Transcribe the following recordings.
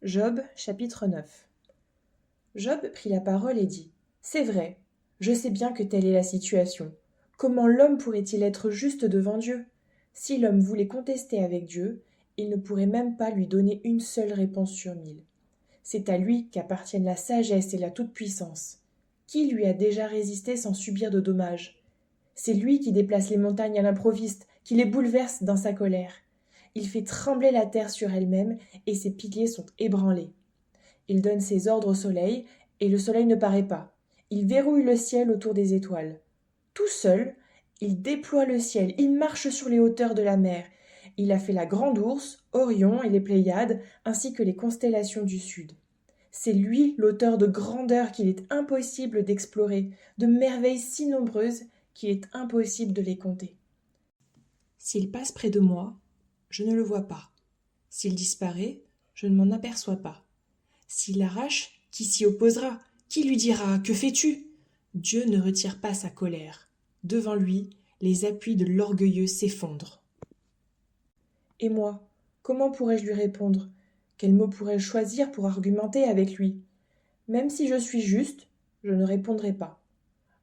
Job, chapitre 9. Job prit la parole et dit : « C'est vrai, je sais bien que telle est la situation. Comment l'homme pourrait-il être juste devant Dieu ? Si l'homme voulait contester avec Dieu, il ne pourrait même pas lui donner une seule réponse sur 1000. C'est à lui qu'appartiennent la sagesse et la toute-puissance. Qui lui a déjà résisté sans subir de dommages ? C'est lui qui déplace les montagnes à l'improviste, qui les bouleverse dans sa colère. Il fait trembler la terre sur elle-même, et ses piliers sont ébranlés. Il donne ses ordres au soleil, et le soleil ne paraît pas. Il verrouille le ciel autour des étoiles. Tout seul, il déploie le ciel, il marche sur les hauteurs de la mer. Il a fait la Grande Ourse, Orion et les Pléiades, ainsi que les constellations du sud. C'est lui l'auteur de grandeurs qu'il est impossible d'explorer, de merveilles si nombreuses qu'il est impossible de les compter. S'il passe près de moi, je ne le vois pas. S'il disparaît, je ne m'en aperçois pas. S'il l'arrache, qui s'y opposera ? Qui lui dira : « Que fais-tu » ? Dieu ne retire pas sa colère. Devant lui, les appuis de l'orgueilleux s'effondrent. Et moi, comment pourrais-je lui répondre ? Quels mots pourrais-je choisir pour argumenter avec lui ? Même si je suis juste, je ne répondrai pas.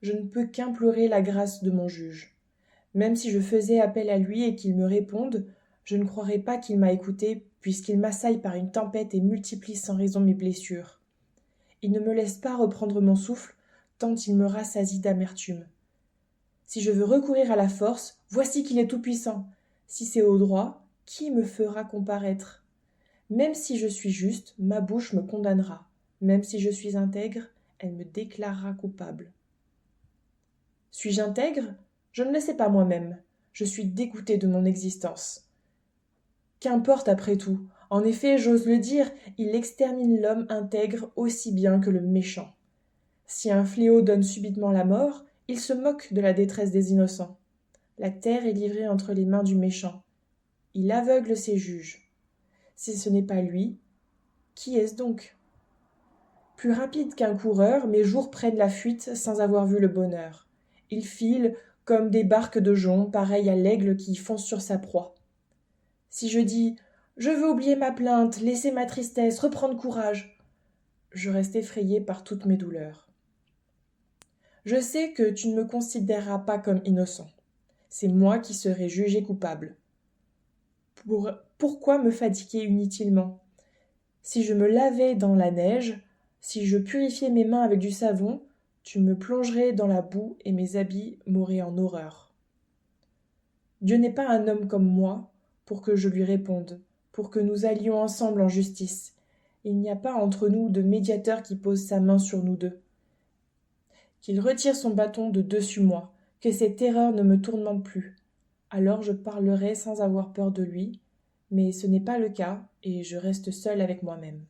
Je ne peux qu'implorer la grâce de mon juge. Même si je faisais appel à lui et qu'il me réponde, je ne croirais pas qu'il m'a écouté, puisqu'il m'assaille par une tempête et multiplie sans raison mes blessures. Il ne me laisse pas reprendre mon souffle, tant il me rassasie d'amertume. Si je veux recourir à la force, voici qu'il est tout-puissant. Si c'est au droit, qui me fera comparaître ? Même si je suis juste, ma bouche me condamnera. Même si je suis intègre, elle me déclarera coupable. Suis-je intègre ? Je ne le sais pas moi-même. Je suis dégoûté de mon existence. Qu'importe après tout. En effet, j'ose le dire, il extermine l'homme intègre aussi bien que le méchant. Si un fléau donne subitement la mort, il se moque de la détresse des innocents. La terre est livrée entre les mains du méchant. Il aveugle ses juges. Si ce n'est pas lui, qui est-ce donc ? Plus rapide qu'un coureur, mes jours prennent la fuite sans avoir vu le bonheur. Ils filent comme des barques de jonc, pareils à l'aigle qui fonce sur sa proie. Si je dis « Je veux oublier ma plainte, laisser ma tristesse, reprendre courage », je reste effrayé par toutes mes douleurs. Je sais que tu ne me considéreras pas comme innocent. C'est moi qui serai jugé coupable. Pourquoi me fatiguer inutilement ? Si je me lavais dans la neige, si je purifiais mes mains avec du savon, tu me plongerais dans la boue et mes habits m'auraient en horreur. Dieu n'est pas un homme comme moi pour que je lui réponde, pour que nous allions ensemble en justice. Il n'y a pas entre nous de médiateur qui pose sa main sur nous deux. Qu'il retire son bâton de dessus moi, que cette terreur ne me tourmente plus. Alors je parlerai sans avoir peur de lui, mais ce n'est pas le cas et je reste seule avec moi-même.